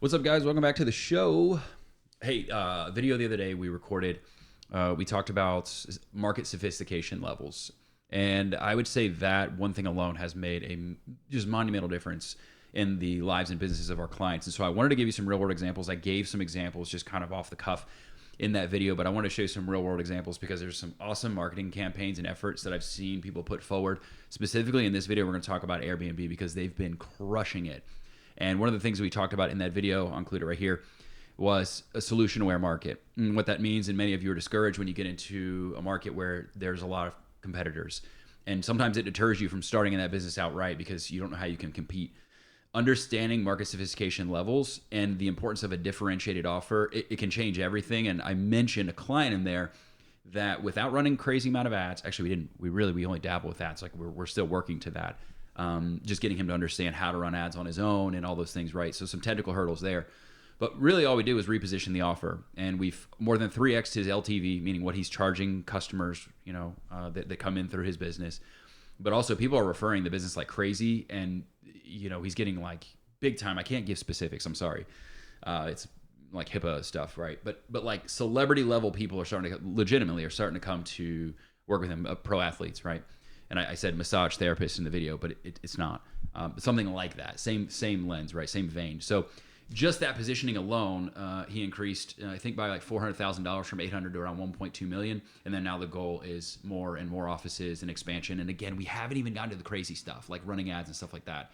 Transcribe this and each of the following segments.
What's up, guys? Welcome back to the show. Hey, video the other day we recorded, we talked about market sophistication levels. And I would say that one thing alone has made a just monumental difference in the lives and businesses of our clients. And so I wanted to give you some real world examples. I gave some examples just kind of off the cuff in that video, but I want to show you some real world examples because there's some awesome marketing campaigns and efforts that I've seen people put forward. Specifically in this video, we're going to talk about Airbnb because they've been crushing it. And one of the things we talked about in that video, I'll include it right here, was a solution-aware market. And what that means, and many of you are discouraged when you get into a market where there's a lot of competitors. And sometimes it deters you from starting in that business outright because you don't know how you can compete. Understanding market sophistication levels and the importance of a differentiated offer, it can change everything. And I mentioned a client in there that without running crazy amount of ads, actually we only dabble with ads, like we're still working to that. Just getting him to understand how to run ads on his own and all those things, right? So some technical hurdles there. But really all we do is reposition the offer. And we've more than 3x'd his LTV, meaning what he's charging customers, that come in through his business. But also people are referring the business like crazy. And, he's getting like big time. I can't give specifics. I'm sorry. It's like HIPAA stuff, right? But like celebrity level people are starting to come to work with him, pro athletes, right? And I said massage therapist in the video, but it's not. Something like that. Same lens, right? Same vein. So just that positioning alone, he increased, I think, by like $400,000 from 800 to around 1.2 million. And then now the goal is more and more offices and expansion. And again, we haven't even gotten to the crazy stuff like running ads and stuff like that.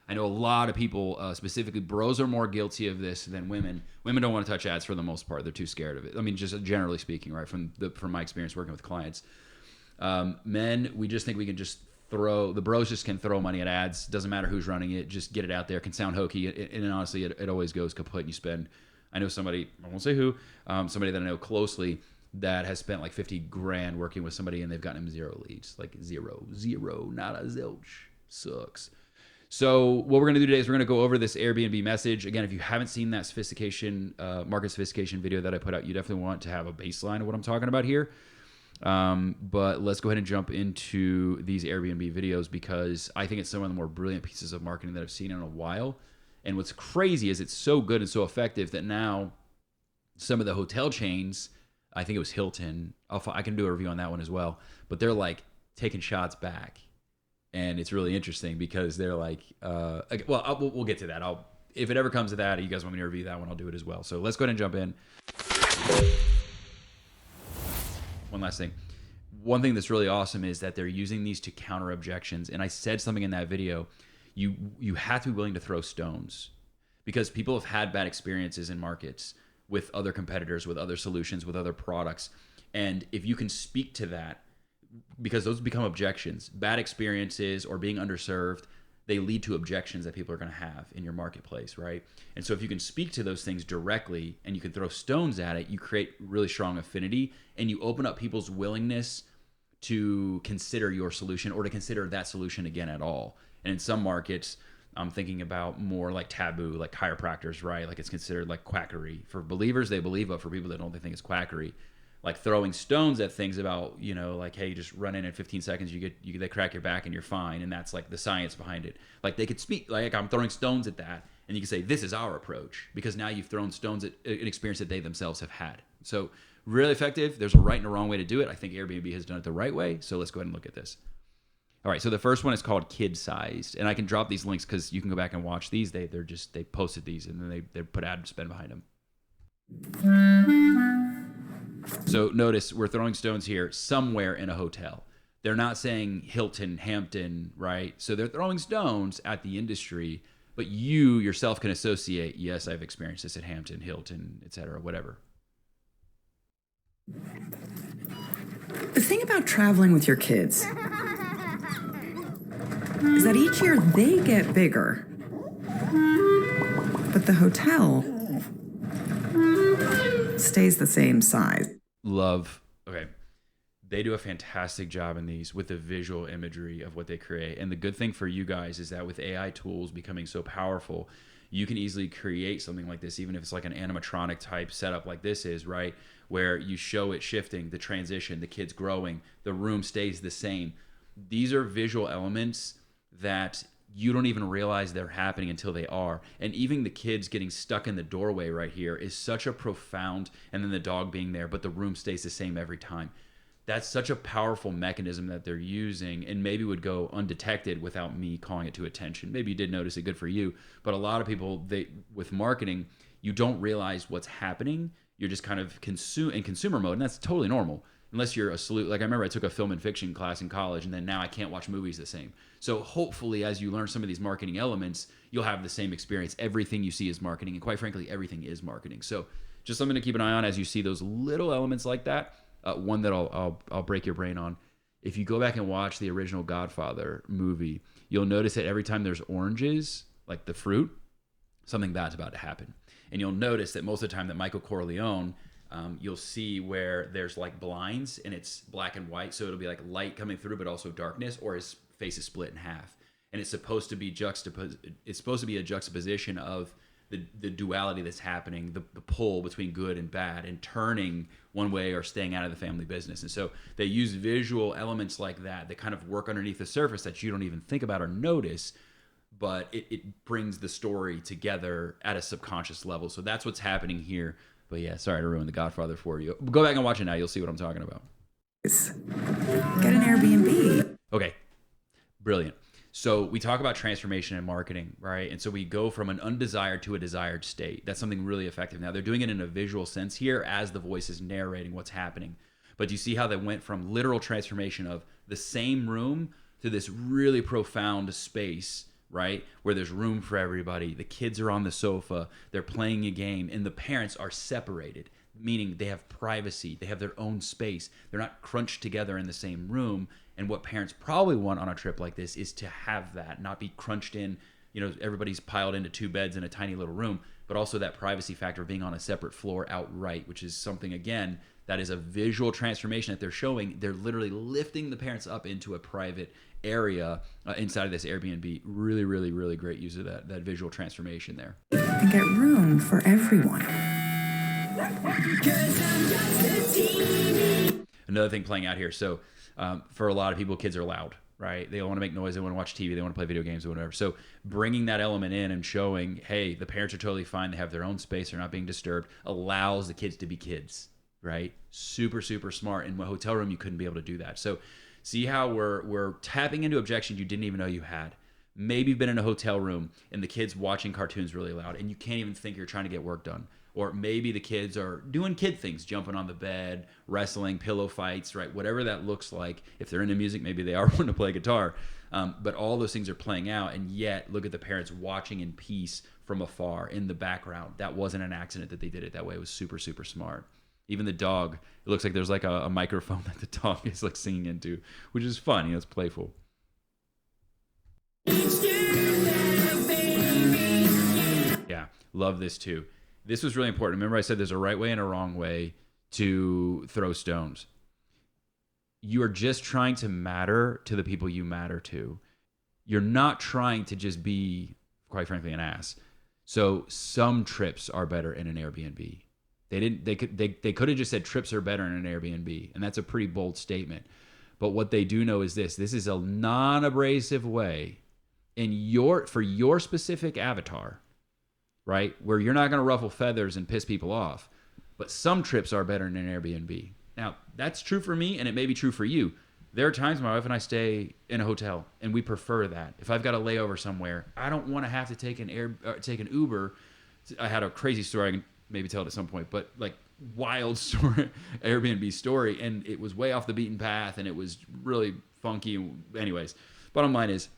I know a lot of people, specifically bros, are more guilty of this than women. Women don't want to touch ads for the most part. They're too scared of it. I mean, just generally speaking, right? From my experience working with clients. Men, we just think we can just the bros just can throw money at ads. Doesn't matter who's running it. Just get it out there. It can sound hokey. And honestly, it always goes kaput. And you spend, I know somebody, I won't say who, somebody that I know closely that has spent like 50 grand working with somebody and they've gotten him 0 leads. Like zero, not a zilch. Sucks. So what we're going to do today is we're going to go over this Airbnb message. Again, if you haven't seen that market sophistication video that I put out, you definitely want to have a baseline of what I'm talking about here. But let's go ahead and jump into these Airbnb videos because I think it's some of the more brilliant pieces of marketing that I've seen in a while. And what's crazy is it's so good and so effective that now some of the hotel chains, I think it was Hilton, I can do a review on that one as well, but they're like taking shots back. And it's really interesting because they're like, we'll get to that. If it ever comes to that, you guys want me to review that one, I'll do it as well. So let's go ahead and jump in. One last thing. One thing that's really awesome is that they're using these to counter objections. And I said something in that video, you have to be willing to throw stones because people have had bad experiences in markets with other competitors, with other solutions, with other products. And if you can speak to that, because those become objections, bad experiences or being underserved, they lead to objections that people are going to have in your marketplace, right? And so if you can speak to those things directly and you can throw stones at it, you create really strong affinity and you open up people's willingness to consider your solution or to consider that solution again at all. And in some markets, I'm thinking about more like taboo, like chiropractors, right? Like it's considered like quackery. For believers, they believe, but for people that don't, they think it's quackery. Like throwing stones at things about, like, hey, just run in 15 seconds, they crack your back and you're fine. And that's like the science behind it. Like they could speak, like I'm throwing stones at that. And you can say, this is our approach because now you've thrown stones at an experience that they themselves have had. So really effective. There's a right and a wrong way to do it. I think Airbnb has done it the right way. So let's go ahead and look at this. All right. So the first one is called kid sized. And I can drop these links because you can go back and watch these. They posted these and then they put ad spend behind them. So notice we're throwing stones here somewhere in a hotel. They're not saying Hilton, Hampton, right? So they're throwing stones at the industry, but you yourself can associate, yes, I've experienced this at Hampton, Hilton, etc., whatever. The thing about traveling with your kids is that each year they get bigger, but the hotel stays the same size. Okay. They do a fantastic job in these with the visual imagery of what they create. And the good thing for you guys is that with AI tools becoming so powerful, you can easily create something like this, even if it's like an animatronic type setup like this is, right? Where you show it shifting, the transition, the kids growing, the room stays the same. These are visual elements that you don't even realize they're happening until they are. And even the kids getting stuck in the doorway right here is such a profound, and then the dog being there, but the room stays the same every time. That's such a powerful mechanism that they're using, and maybe would go undetected without me calling it to attention. Maybe you did notice it, good for you. But a lot of people, with marketing, you don't realize what's happening. You're just kind of in consumer mode, and that's totally normal. Unless you're a salute. Like I remember I took a film and fiction class in college, and then now I can't watch movies the same. So hopefully as you learn some of these marketing elements, you'll have the same experience. Everything you see is marketing, and quite frankly, everything is marketing. So just something to keep an eye on as you see those little elements like that. One that I'll break your brain on. If you go back and watch the original Godfather movie, you'll notice that every time there's oranges, like the fruit, something bad's about to happen. And you'll notice that most of the time that Michael Corleone, you'll see where there's like blinds and it's black and white. So it'll be like light coming through, but also darkness, or his face is split in half. And it's supposed to be a juxtaposition of the duality that's happening, the pull between good and bad, and turning one way or staying out of the family business. And so they use visual elements like that kind of work underneath the surface that you don't even think about or notice, but it brings the story together at a subconscious level. So that's what's happening here. But yeah, sorry to ruin The Godfather for you. Go back and watch it now. You'll see what I'm talking about. Get an Airbnb. Okay, brilliant. So we talk about transformation in marketing, right? And so we go from an undesired to a desired state. That's something really effective. Now they're doing it in a visual sense here as the voice is narrating what's happening. But do you see how they went from literal transformation of the same room to this really profound space, right? Where there's room for everybody. The kids are on the sofa, they're playing a game, and the parents are separated, meaning they have privacy, they have their own space. They're not crunched together in the same room. And what parents probably want on a trip like this is to have that, not be crunched in, everybody's piled into two beds in a tiny little room, but also that privacy factor of being on a separate floor outright, which is something, again, that is a visual transformation that they're showing. They're literally lifting the parents up into a private area inside of this Airbnb. Really, really, really great use of that visual transformation there. And get room for everyone. Another thing playing out here. So for a lot of people, kids are loud, right? They want to make noise. They want to watch TV. They want to play video games or whatever. So bringing that element in and showing, hey, the parents are totally fine. They have their own space. They're not being disturbed. Allows the kids to be kids, right? Super, super smart. In a hotel room, you couldn't be able to do that. So see how we're tapping into objections you didn't even know you had. Maybe you've been in a hotel room and the kids watching cartoons really loud and you can't even think you're trying to get work done. Or maybe the kids are doing kid things, jumping on the bed, wrestling, pillow fights, right? Whatever that looks like. If they're into music, maybe they are wanting to play guitar. But all those things are playing out, and yet look at the parents watching in peace from afar in the background. That wasn't an accident that they did it that way. It was super, super smart. Even the dog, it looks like there's like a microphone that the dog is like singing into, which is fun. It's playful. Yeah, love this too. This was really important. Remember I said there's a right way and a wrong way to throw stones. You are just trying to matter to the people you matter to. You're not trying to just be, quite frankly, an ass. So some trips are better in an Airbnb. They could have just said trips are better in an Airbnb, and that's a pretty bold statement. But what they do know is this is a non-abrasive way for your specific avatar, right? Where you're not going to ruffle feathers and piss people off. But some trips are better in an Airbnb. Now, that's true for me, and it may be true for you. There are times my wife and I stay in a hotel, and we prefer that. If I've got a layover somewhere, I don't want to have to take an Uber. I had a crazy story. I can maybe tell it at some point, but like wild story, Airbnb story, and it was way off the beaten path, and it was really funky. Anyways, bottom line is,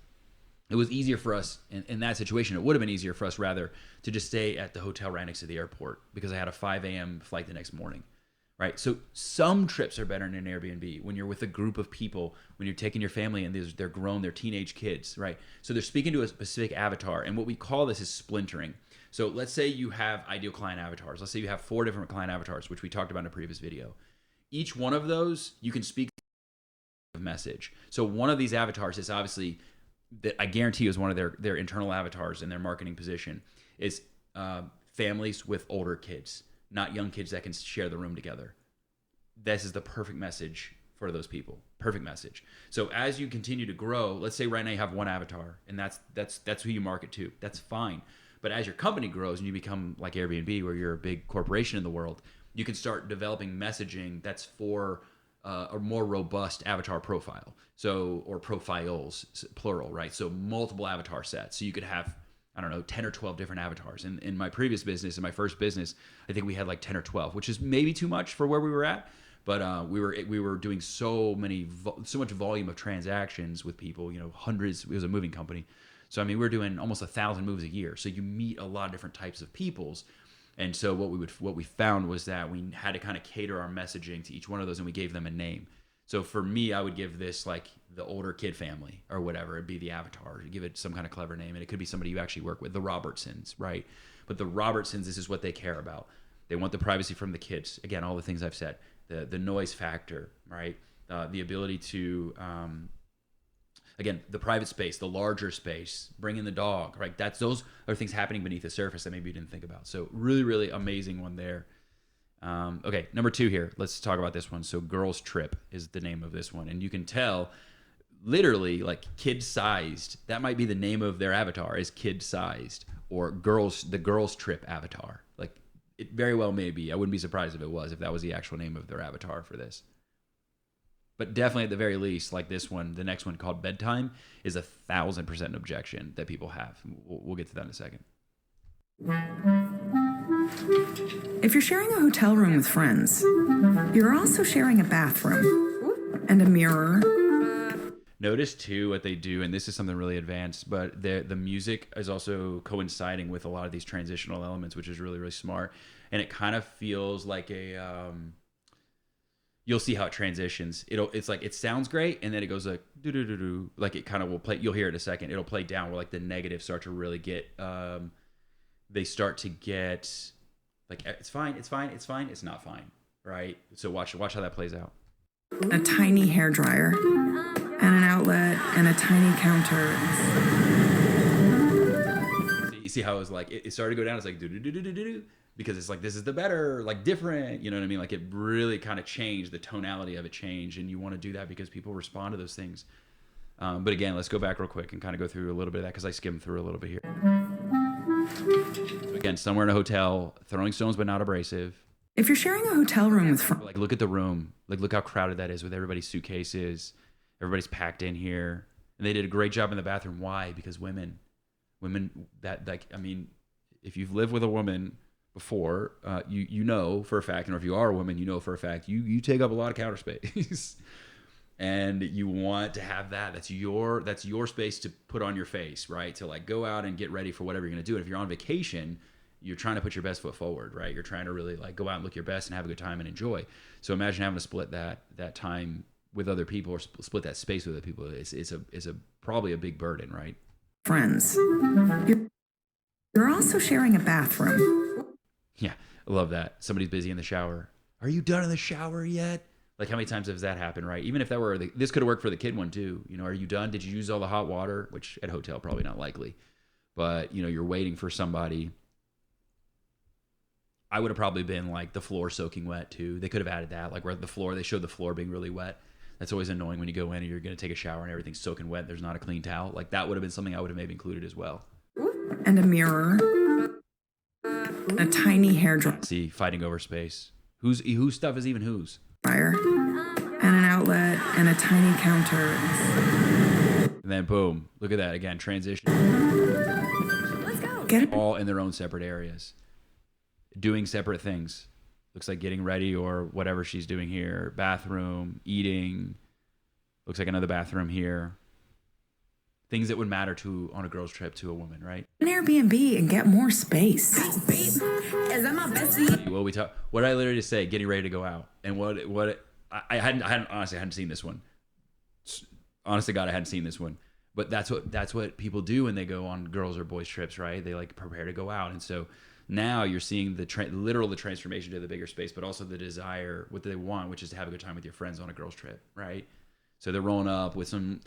it was easier for us in that situation. It would have been easier for us, rather, to just stay at the hotel right next to the airport because I had a 5 a.m. flight the next morning, right? So some trips are better in an Airbnb when you're with a group of people, when you're taking your family and they're grown, they're teenage kids, right? So they're speaking to a specific avatar, and what we call this is splintering. So let's say you have ideal client avatars. Let's say you have 4 different client avatars, which we talked about in a previous video. Each one of those, you can speak a message. So one of these avatars is obviously, that I guarantee is one of their internal avatars in their marketing position, is families with older kids, not young kids that can share the room together. This is the perfect message for those people. Perfect message. So as you continue to grow, let's say right now you have one avatar, and that's who you market to. That's fine. But as your company grows and you become like Airbnb, where you're a big corporation in the world, you can start developing messaging that's for a more robust avatar profile. So, or profiles, plural, right? So multiple avatar sets. So you could have, I don't know, 10 or 12 different avatars. In my previous business, in my first business, I think we had like 10 or 12, which is maybe too much for where we were at. But we were doing so much volume of transactions with people, hundreds. It was a moving company. So, I mean, we were doing almost 1,000 moves a year. So you meet a lot of different types of peoples. And so what we found was that we had to kind of cater our messaging to each one of those, and we gave them a name. So for me, I would give this like the older kid family or whatever. It'd be the avatar. You give it some kind of clever name, and it could be somebody you actually work with, the Robertsons, right? But the Robertsons, this is what they care about. They want the privacy from the kids. Again, all the things I've said, the noise factor, right? The ability to again, the private space, the larger space, bring in the dog, right? Those are things happening beneath the surface that maybe you didn't think about. So really, really amazing one there. Okay, number 2 here. Let's talk about this one. So Girls Trip is the name of this one. And you can tell literally like kid-sized. That might be the name of their avatar is kid-sized, or the Girls Trip avatar. Like it very well may be. I wouldn't be surprised if that was the actual name of their avatar for this. But definitely at the very least, like this one, the next one called Bedtime is 1,000% an objection that people have. We'll get to that in a second. If you're sharing a hotel room with friends, you're also sharing a bathroom and a mirror. Notice too what they do, and this is something really advanced, but the music is also coinciding with a lot of these transitional elements, which is really, really smart. And it kind of feels like you'll see how it transitions. It's like it sounds great, and then it goes like do do do do, like it kind of will play. You'll hear it in a second. It'll play down where like the negatives start to really get. They start to get like it's fine, it's fine, it's fine, it's not fine, right? So watch how that plays out. A tiny hairdryer and an outlet and a tiny counter. You see how it was like it started to go down. It's like do do do do do do. Because it's like, this is the better, like different, you know what I mean? Like it really kind of changed, the tonality of it changed, and you want to do that because people respond to those things. But again, let's go back real quick and kind of go through a little bit of that because I skimmed through a little bit here. So again, somewhere in a hotel, throwing stones but not abrasive. If you're sharing a hotel room with friends, like look at the room, like look how crowded that is with everybody's suitcases. Everybody's packed in here, and they did a great job in the bathroom. Why? Because women that like, I mean, if you've lived with a woman before, you know for a fact, and if you are a woman, you know for a fact, you take up a lot of counter space, and you want to have that. That's your space to put on your face, right? To like go out and get ready for whatever you're gonna do. And if you're on vacation, you're trying to put your best foot forward, right? You're trying to really like go out and look your best and have a good time and enjoy. So imagine having to split that time with other people, or split that space with other people. It's probably a big burden, right? Friends, you're also sharing a bathroom. Yeah, I love that. Somebody's busy in the shower. Are you done in the shower yet? Like how many times has that happened, right? Even if that were, this could have worked for the kid one too. Are you done? Did you use all the hot water? Which at hotel, probably not likely. But, you're waiting for somebody. I would have probably been like the floor soaking wet too. They could have added that, like where they showed the floor being really wet. That's always annoying when you go in and you're going to take a shower and everything's soaking wet. There's not a clean towel. Like that would have been something I would have maybe included as well. And a mirror. A tiny hairdryer. See, fighting over space. Whose stuff is even whose? And an outlet and a tiny counter. And then boom, look at that again. Transition. Let's go. Get it. All in their own separate areas, doing separate things. Looks like getting ready or whatever she's doing here. Bathroom, eating. Looks like another bathroom here. Things that would matter on a girl's trip to a woman, right? An Airbnb and get more space. Is that my bestie? Well, what did I literally just say? Getting ready to go out. And I hadn't seen this one. Honest to God, I hadn't seen this one. But that's what people do when they go on girls or boys trips, right? They like prepare to go out. And so now you're seeing the transformation to the bigger space, but also the desire, what they want, which is to have a good time with your friends on a girls trip, right? So they're rolling up with some,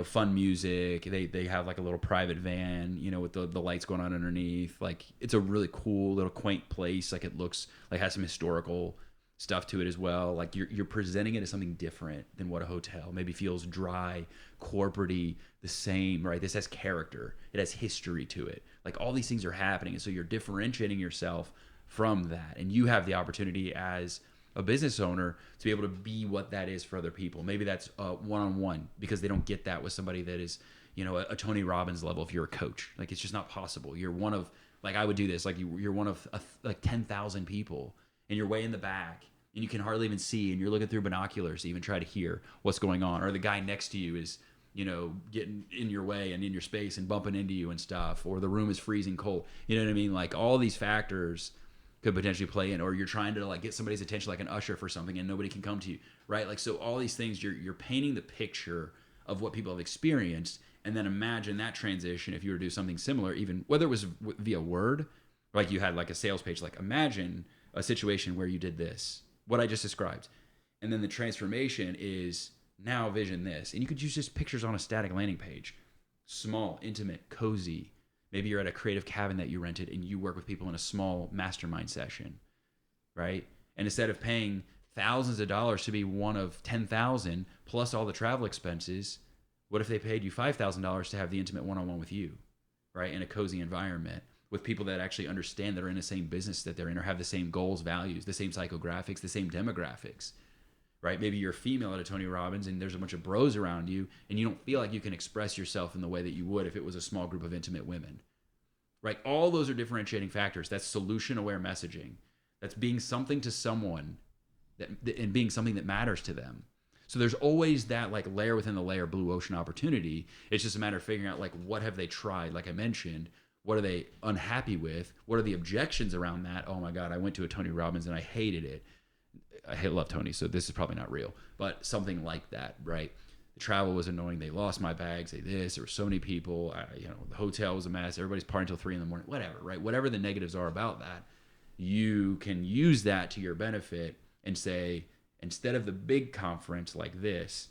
fun music. They have like a little private van, with the lights going on underneath. Like it's a really cool little quaint place. Like it looks like has some historical stuff to it as well. Like you're presenting it as something different than what a hotel maybe feels dry, corporate-y, the same, right? This has character. It has history to it. Like all these things are happening. And so you're differentiating yourself from that. And you have the opportunity as a business owner to be able to be what that is for other people. Maybe that's one-on-one because they don't get that with somebody that is, you know, a Tony Robbins level if you're a coach. Like it's just not possible. You're one of, like I would do this, like you're one of like 10,000 people and you're way in the back and you can hardly even see and you're looking through binoculars to even try to hear what's going on. Or the guy next to you is, you know, getting in your way and in your space and bumping into you and stuff. Or the room is freezing cold. You know what I mean? Like all these factors could potentially play in. Or you're trying to like get somebody's attention like an usher for something and nobody can come to you, right? Like so all these things, you're painting the picture of what people have experienced. And then imagine that transition if you were to do something similar, even whether it was via word, like you had like a sales page. Like imagine a situation where you did this, what I just described. And then the transformation is now vision this. And you could use just pictures on a static landing page. Small, intimate, cozy. Maybe you're at a creative cabin that you rented and you work with people in a small mastermind session, right? And instead of paying thousands of dollars to be one of 10,000 plus all the travel expenses, what if they paid you $5,000 to have the intimate one-on-one with you, right? In a cozy environment with people that actually understand that are in the same business that they're in or have the same goals, values, the same psychographics, the same demographics, right? Maybe you're a female at a Tony Robbins and there's a bunch of bros around you and you don't feel like you can express yourself in the way that you would if it was a small group of intimate women, right? All those are differentiating factors. That's solution-aware messaging. That's being something to someone and being something that matters to them. So there's always that like layer within the layer blue ocean opportunity. It's just a matter of figuring out like what have they tried? Like I mentioned, what are they unhappy with? What are the objections around that? Oh my God, I went to a Tony Robbins and I hated it. Love Tony, so this is probably not real, but something like that, right? The travel was annoying. They lost my bags. They this. There were so many people. The hotel was a mess. Everybody's partying until 3 a.m. Whatever, right? Whatever the negatives are about that, you can use that to your benefit and say, instead of the big conference like this,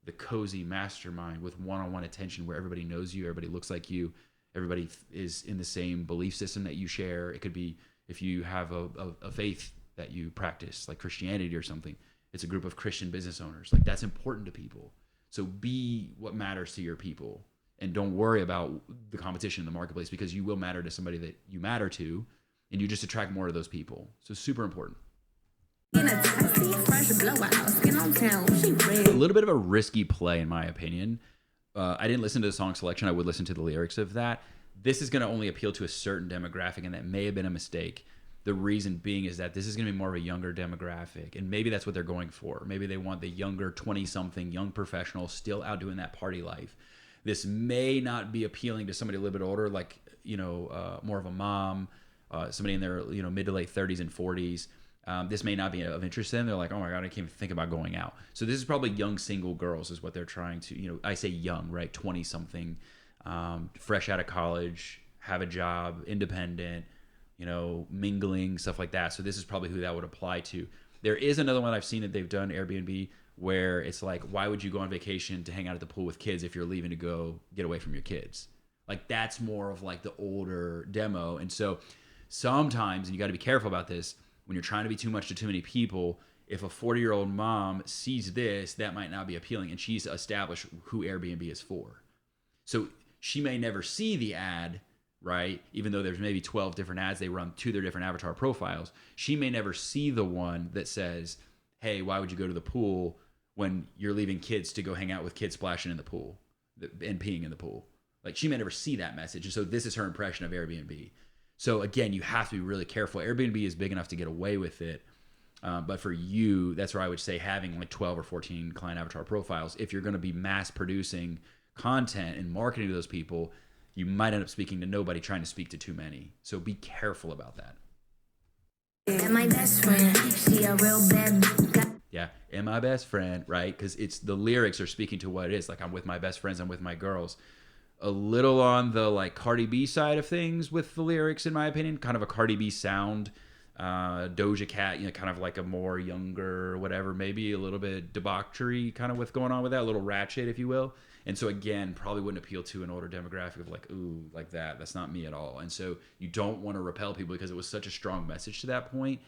the cozy mastermind with one-on-one attention where everybody knows you, everybody looks like you, everybody is in the same belief system that you share. It could be if you have a faith that you practice, like Christianity or something. It's a group of Christian business owners. Like that's important to people. So be what matters to your people and don't worry about the competition in the marketplace because you will matter to somebody that you matter to and you just attract more of those people. So super important. In a taxi, fresh blowout, skin on town, she red. A little bit of a risky play in my opinion. I didn't listen to the song selection. I would listen to the lyrics of that. This is going to only appeal to a certain demographic and that may have been a mistake. The reason being is that this is going to be more of a younger demographic, and maybe that's what they're going for. Maybe they want the younger 20-something, young professional still out doing that party life. This may not be appealing to somebody a little bit older, like more of a mom, somebody in their mid to late 30s and 40s. This may not be of interest to them. They're like, oh my God, I can't even think about going out. So this is probably young single girls is what they're trying to. I say young, right? 20-something, fresh out of college, have a job, independent. Mingling, stuff like that. So this is probably who that would apply to. There is another one I've seen that they've done, Airbnb, where it's like, why would you go on vacation to hang out at the pool with kids if you're leaving to go get away from your kids? Like that's more of like the older demo. And so sometimes, and you got to be careful about this, when you're trying to be too much to too many people, if a 40-year-old mom sees this, that might not be appealing. And she's established who Airbnb is for. So she may never see the ad, right? Even though there's maybe 12 different ads they run to their different avatar profiles, she may never see the one that says, hey, why would you go to the pool when you're leaving kids to go hang out with kids splashing in the pool and peeing in the pool? Like she may never see that message. And so this is her impression of Airbnb. So again, you have to be really careful. Airbnb is big enough to get away with it. But for you, that's where I would say having like 12 or 14 client avatar profiles, if you're going to be mass producing content and marketing to those people, you might end up speaking to nobody trying to speak to too many. So be careful about that. And my best friend, she a real bad guy. Yeah, and my best friend, right? Because it's the lyrics are speaking to what it is. Like I'm with my best friends, I'm with my girls. A little on the like Cardi B side of things with the lyrics, in my opinion. Kind of a Cardi B sound. Doja Cat, kind of like a more younger, whatever, maybe a little bit debauchery kind of what's going on with that, a little ratchet, if you will. And so again, probably wouldn't appeal to an older demographic of like, ooh, like that. That's not me at all. And so you don't want to repel people because it was such a strong message to that point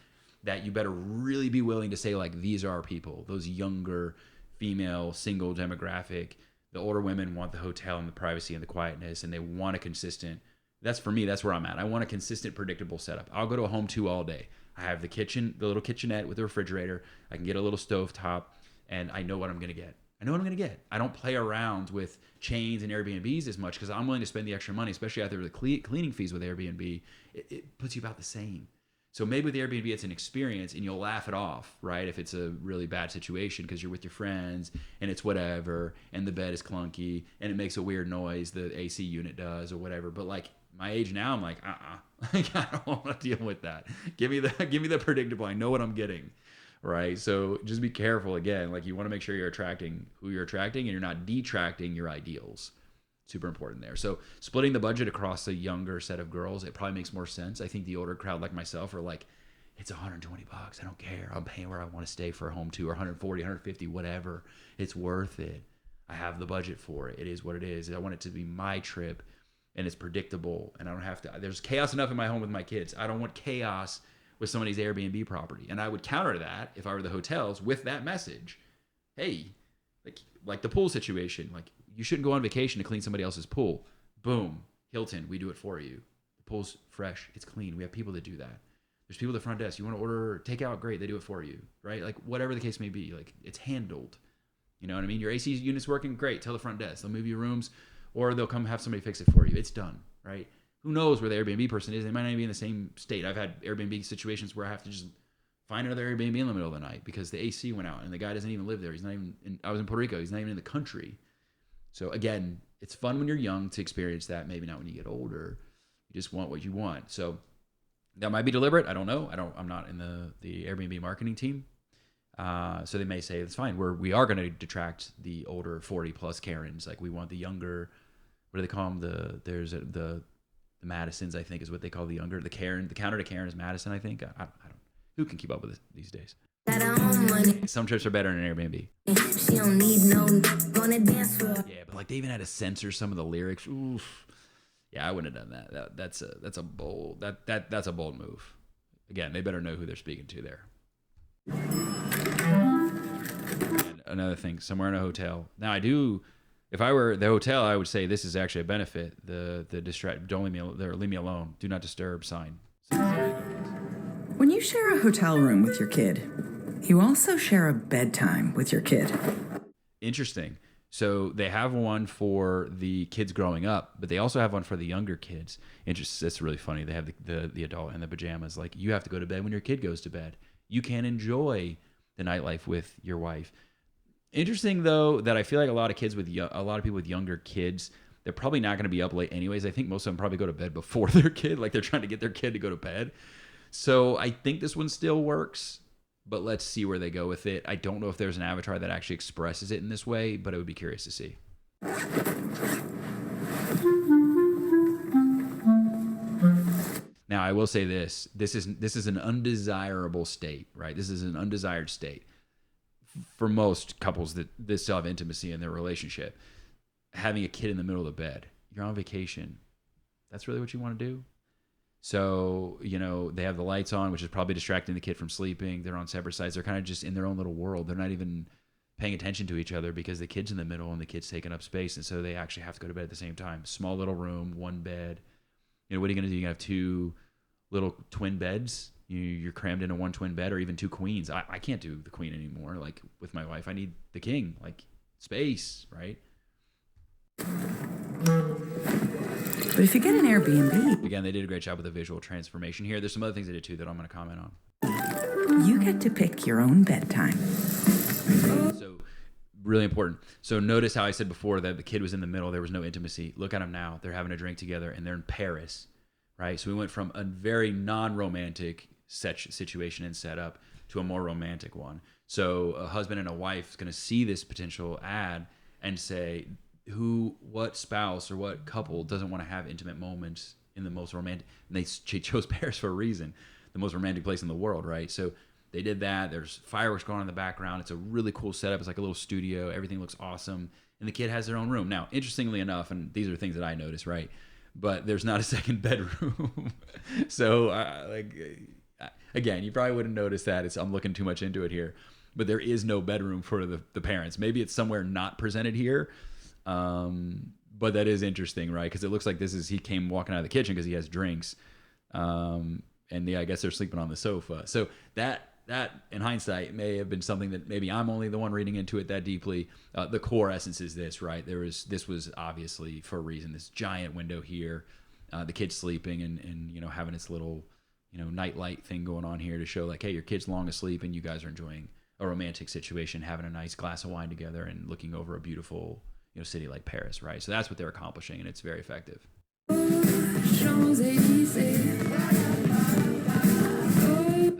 that you better really be willing to say, like, these are our people, those younger female single demographic. The older women want the hotel and the privacy and the quietness, and they want a consistent. That's for me. That's where I'm at. I want a consistent, predictable setup. I'll go to a home 2 all day. I have the kitchen, the little kitchenette with the refrigerator. I can get a little stove top, and I know what I'm going to get. I don't play around with chains and Airbnbs as much because I'm willing to spend the extra money, especially after the cleaning fees with Airbnb. It puts you about the same. So maybe with Airbnb, it's an experience and you'll laugh it off, right? If it's a really bad situation because you're with your friends and it's whatever, and the bed is clunky and it makes a weird noise, the AC unit does or whatever. But like my age now, I'm like, like, I don't want to deal with that. Give me the predictable. I know what I'm getting, right? So just be careful again. Like you want to make sure you're attracting who you're attracting and you're not detracting your ideals. Super important there. So splitting the budget across a younger set of girls, it probably makes more sense. I think the older crowd like myself are like, it's $120. I don't care. I'm paying where I want to stay for a home 2 or 140, 150, whatever. It's worth it. I have the budget for it. It is what it is. I want it to be my trip and it's predictable and I don't have to, there's chaos enough in my home with my kids. I don't want chaos with somebody's Airbnb property. And I would counter that if I were the hotels with that message. Hey, like the pool situation, like you shouldn't go on vacation to clean somebody else's pool. Boom, Hilton, we do it for you. The pool's fresh, it's clean. We have people that do that. There's people at the front desk. You want to order takeout, great, they do it for you, right? Like whatever the case may be, like it's handled. You know what I mean? Your AC unit's working, great. Tell the front desk. They'll move your rooms, or they'll come have somebody fix it for you. It's done, right? Who knows where the Airbnb person is? They might not be in the same state. I've had Airbnb situations where I have to just find another Airbnb in the middle of the night because the AC went out and the guy doesn't even live there. He's not even. I was in Puerto Rico. He's not even in the country. So again, it's fun when you're young to experience that. Maybe not when you get older. You just want what you want. So that might be deliberate. I don't know. I'm not in the Airbnb marketing team. So they may say it's fine. We are going to detract the older 40 plus Karens. Like we want the younger. What do they call them? The Madisons, I think, is what they call the younger. The Karen. The counter to Karen is Madison, I think. I don't. Who can keep up with it these days? Some trips are better in an Airbnb. She don't need no gonna dance for. Yeah, but like they even had to censor some of the lyrics. Oof. Yeah, I wouldn't have done that. That's a bold move. Again, they better know who they're speaking to there. And another thing, somewhere in a hotel. Now I do. If I were the hotel, I would say this is actually a benefit. The distract. Don't leave me alone. Do not disturb sign. When you share a hotel room with your kid, you also share a bedtime with your kid. Interesting. So they have one for the kids growing up, but they also have one for the younger kids. It's really funny. They have the adult in the pajamas. Like you have to go to bed when your kid goes to bed. You can enjoy the nightlife with your wife. Interesting though that I feel like a lot of people with younger kids, they're probably not going to be up late anyways. I think most of them probably go to bed before their kid. Like they're trying to get their kid to go to bed. So I think this one still works, but let's see where they go with it. I don't know if there's an avatar that actually expresses it in this way, but I would be curious to see. Now, I will say this. This is an undesirable state, right? This is an undesired state for most couples that still have intimacy in their relationship. Having a kid in the middle of the bed. You're on vacation. That's really what you want to do? So, they have the lights on, which is probably distracting the kid from sleeping. They're on separate sides. They're kind of just in their own little world. They're not even paying attention to each other because the kid's in the middle and the kid's taking up space. And so they actually have to go to bed at the same time. Small little room, one bed. What are you going to do? You're going to have 2 little twin beds. You're crammed into one twin bed or even 2 queens. I can't do the queen anymore. Like with my wife, I need the king, like space, right? But if you get an Airbnb... Again, they did a great job with the visual transformation here. There's some other things they did too that I'm going to comment on. You get to pick your own bedtime. So, really important. So notice how I said before that the kid was in the middle. There was no intimacy. Look at them now. They're having a drink together and they're in Paris, right? So we went from a very non-romantic situation and setup to a more romantic one. So a husband and a wife is going to see this potential ad and say... what spouse or what couple doesn't want to have intimate moments in the most romantic, and they chose Paris for a reason, the most romantic place in the world, right? So they did that. There's fireworks going on in the background. It's a really cool setup. It's like a little studio. Everything looks awesome. And the kid has their own room. Now, interestingly enough, and these are things that I noticed, right? But there's not a second bedroom. So Again, you probably wouldn't notice that. I'm looking too much into it here, but there is no bedroom for the parents. Maybe it's somewhere not presented here. But that is interesting, right? Because it looks like he came walking out of the kitchen because he has drinks. And yeah, I guess they're sleeping on the sofa. So that in hindsight may have been something that maybe I'm only the one reading into it that deeply. The core essence is this, right? This was obviously for a reason. This giant window here, the kid's sleeping and having this little night light thing going on here to show like, hey, your kid's long asleep and you guys are enjoying a romantic situation, having a nice glass of wine together and looking over a beautiful city like Paris, right? So that's what they're accomplishing, and it's very effective. The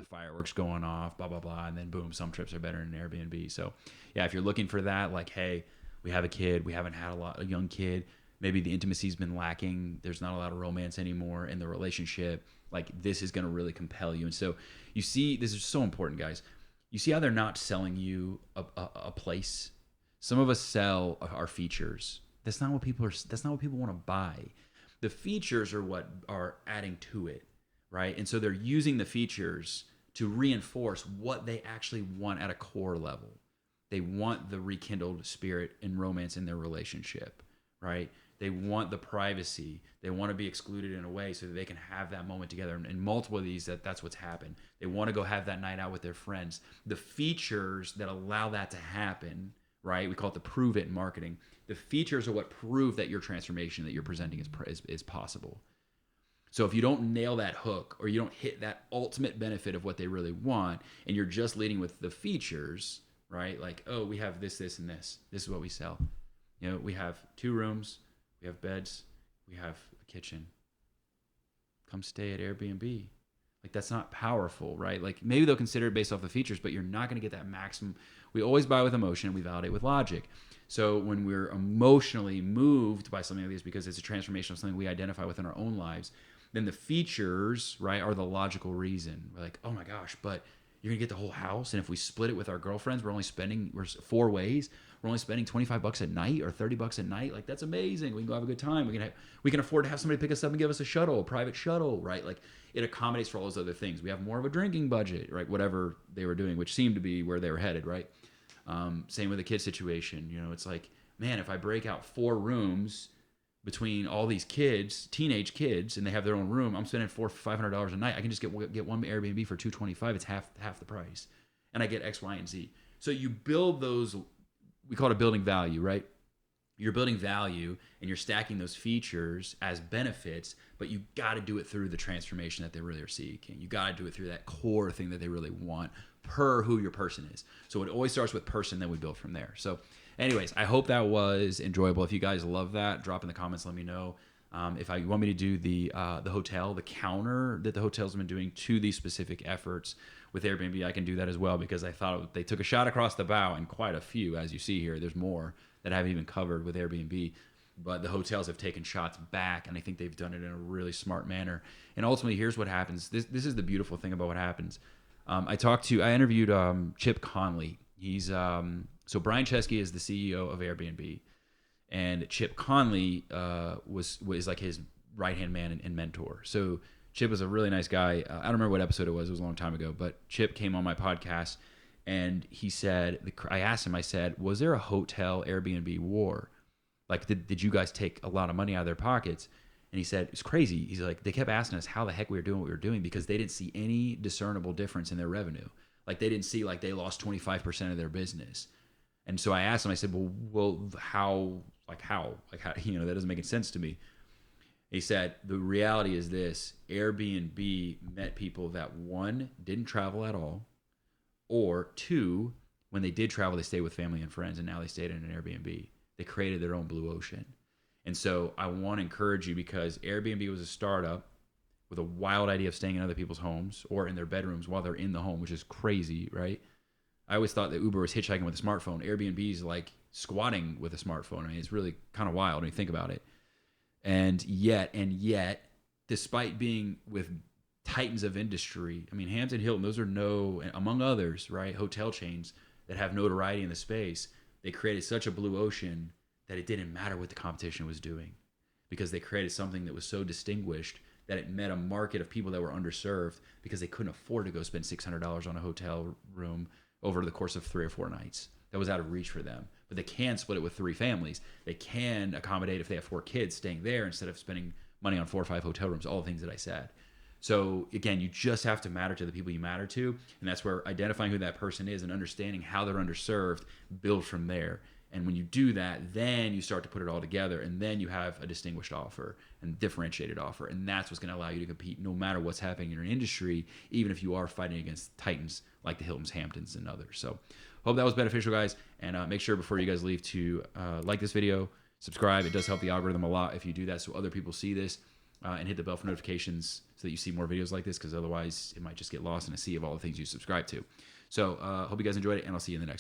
fireworks going off, blah blah blah, and then boom, some trips are better than an Airbnb. So yeah, if you're looking for that, like, hey, we have a kid, we haven't had a young kid, maybe the intimacy's been lacking, there's not a lot of romance anymore in the relationship, like this is going to really compel you. And so you see, this is so important, guys. You see how they're not selling you a place. Some of us sell our features. That's not what people want to buy. The features are what are adding to it, right? And so they're using the features to reinforce what they actually want at a core level. They want the rekindled spirit and romance in their relationship, right? They want the privacy. They want to be excluded in a way so that they can have that moment together. And multiple of these, that's what's happened. They want to go have that night out with their friends. The features that allow that to happen, right? We call it the prove it in marketing. The features are what prove that your transformation that you're presenting is possible. So if you don't nail that hook or you don't hit that ultimate benefit of what they really want, and you're just leading with the features, right? Like, oh, we have this, this, and this. This is what we sell. We have 2 rooms, we have beds, we have a kitchen. Come stay at Airbnb. Like, that's not powerful, right? Like, maybe they'll consider it based off the features, but you're not going to get that maximum. We always buy with emotion. We validate with logic. So when we're emotionally moved by something like this because it's a transformation of something we identify within our own lives, then the features, right, are the logical reason. We're like, oh my gosh, but you're going to get the whole house. And if we split it with our girlfriends, we're 4 ways. We're only spending $25 a night or $30 a night. Like, that's amazing. We can go have a good time. We can afford to have somebody pick us up and give us a private shuttle, right? Like, it accommodates for all those other things. We have more of a drinking budget, right? Whatever they were doing, which seemed to be where they were headed, right? Same with the kid situation. It's like, man, if I break out 4 rooms between all these kids, teenage kids, and they have their own room, I'm spending $400-500 a night. I can just get one Airbnb for $225. It's half the price, and I get X, Y, and Z. So you build those. We call it building value, right? You're building value and you're stacking those features as benefits, but you got to do it through the transformation that they really are seeking. You got to do it through that core thing that they really want per who your person is. So it always starts with person, then we build from there. So anyways, I hope that was enjoyable. If you guys love that, drop in the comments, let me know. If you want me to do the hotel, the counter that the hotels have been doing to these specific efforts with Airbnb, I can do that as well, because I thought they took a shot across the bow, and quite a few, as you see here. There's more that I haven't even covered with Airbnb, but the hotels have taken shots back, and I think they've done it in a really smart manner. And ultimately, here's what happens. This is the beautiful thing about what happens. I interviewed Chip Conley. He's so Brian Chesky is the CEO of Airbnb, and Chip Conley was like his right-hand man and mentor. So Chip was a really nice guy. I don't remember what episode it was. It was a long time ago. But Chip came on my podcast, and he said, I asked him, I said, was there a hotel Airbnb war? Like, did you guys take a lot of money out of their pockets? And he said, it's crazy. He's like, they kept asking us how the heck we were doing what we were doing, because they didn't see any discernible difference in their revenue. Like, they didn't see like they lost 25% of their business. And so I asked him, I said, well, how, that doesn't make any sense to me. He said, the reality is this: Airbnb met people that, 1, didn't travel at all, or 2, when they did travel, they stayed with family and friends, and now they stayed in an Airbnb. They created their own blue ocean. And so I want to encourage you, because Airbnb was a startup with a wild idea of staying in other people's homes or in their bedrooms while they're in the home, which is crazy, right? I always thought that Uber was hitchhiking with a smartphone. Airbnb is like squatting with a smartphone. I mean, it's really kind of wild when you think about it. And yet, despite being with titans of industry, I mean, Hampton Hilton, those are among others, right, hotel chains that have notoriety in the space. They created such a blue ocean that it didn't matter what the competition was doing, because they created something that was so distinguished that it met a market of people that were underserved because they couldn't afford to go spend $600 on a hotel room over the course of 3 or 4 nights. That was out of reach for them. But they can split it with 3 families. They can accommodate if they have 4 kids staying there instead of spending money on 4 or 5 hotel rooms, all the things that I said. So again, you just have to matter to the people you matter to. And that's where identifying who that person is and understanding how they're underserved, build from there. And when you do that, then you start to put it all together, and then you have a distinguished offer and differentiated offer. And that's what's going to allow you to compete no matter what's happening in your industry, even if you are fighting against titans like the Hiltons, Hamptons, and others. So hope that was beneficial, guys. And make sure before you guys leave to like this video, subscribe. It does help the algorithm a lot if you do that, so other people see this, and hit the bell for notifications so that you see more videos like this, because otherwise it might just get lost in a sea of all the things you subscribe to. So hope you guys enjoyed it, and I'll see you in the next one.